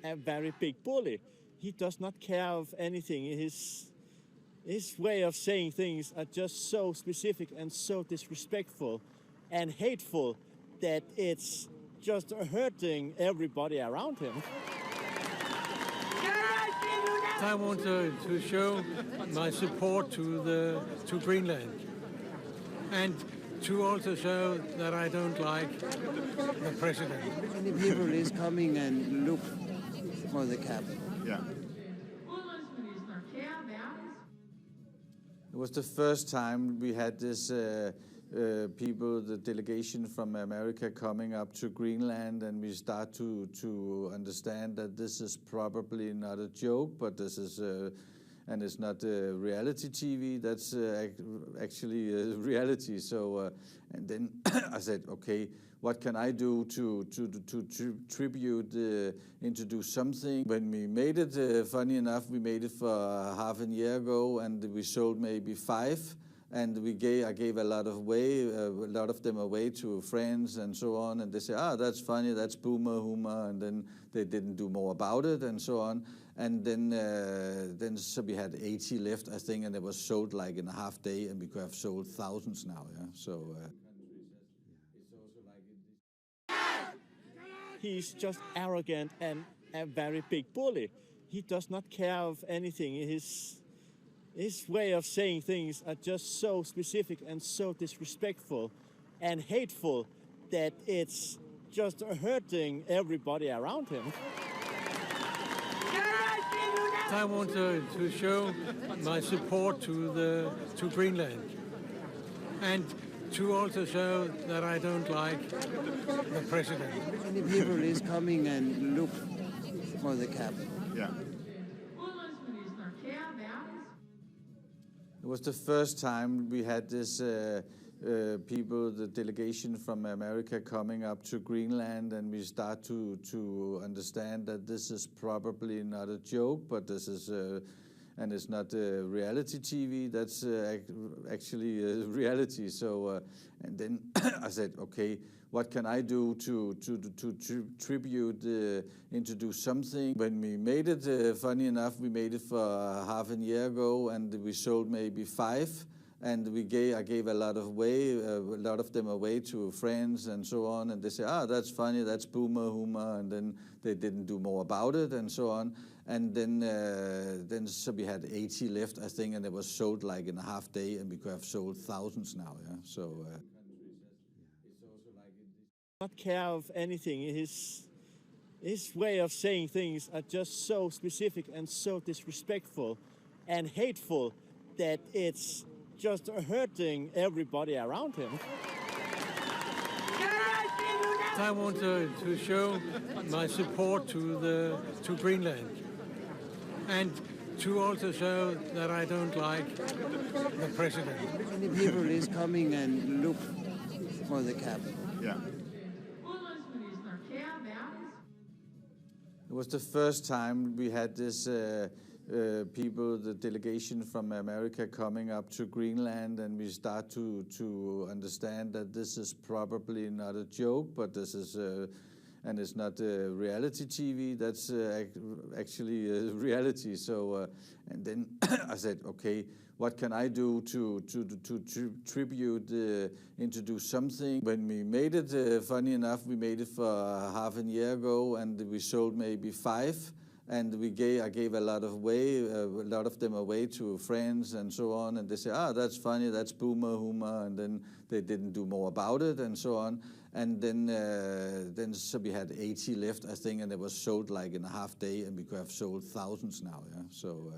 a very big bully. He does not care of anything. His way of saying things are just so specific and so disrespectful and hateful that it's just hurting everybody around him. I want to show my support to Greenland, and to also show that I don't like the president. Many people is coming and look for the cap. Yeah. It was the first time we had this the delegation from America coming up to Greenland, and we start to understand that this is probably not a joke, but this is and it's not reality TV. That's actually reality. So and then I said, okay, what can I do to tribute, introduce something? When we made it, funny enough, we made it for half a year ago, and we sold maybe 5. And I gave a lot of them away to friends and so on. And they say, that's funny, that's boomer humor. And then they didn't do more about it and so on. And then so we had 80 left, I think, and it was sold like in a half day, and we could have sold thousands now. Yeah. So. He's just arrogant and a very big bully. He does not care of anything. His way of saying things are just so specific and so disrespectful and hateful that it's just hurting everybody around him. I want to show my support to Greenland, and to also show that I don't like the president. Many people is coming and look for the cap. Yeah. It was the first time we had this the delegation from America coming up to Greenland, and we start to understand that this is probably not a joke, but this is and it's not reality TV. That's actually reality. So and then I said, okay, what can I do to tribute, introduce something? When we made it, funny enough, we made it for half a year ago, and we sold maybe 5. And I gave a lot of them away to friends and so on. And they say, that's funny, that's boomer humor. And then they didn't do more about it and so on. And then so we had 80 left, I think, and it was sold like in a half day, and we could have sold thousands now. Yeah. So. Not care of anything. His way of saying things are just so specific and so disrespectful and hateful that it's just hurting everybody around him. I want to show my support to Greenland, and to also show that I don't like the president. Many people is coming and look for the cap. Yeah. It was the first time we had this the delegation from America coming up to Greenland, and we start to understand that this is probably not a joke, but this is and it's not reality TV. That's actually reality. So and then I said, okay, what can I do to tribute, introduce something? When we made it, funny enough, we made it for half a year ago, and we sold maybe 5. And I gave a lot of them away to friends and so on. And they say, that's funny, that's boomer humor. And then they didn't do more about it and so on. And then so we had 80 left, I think, and it was sold like in a half day, and we could have sold thousands now. Yeah. So.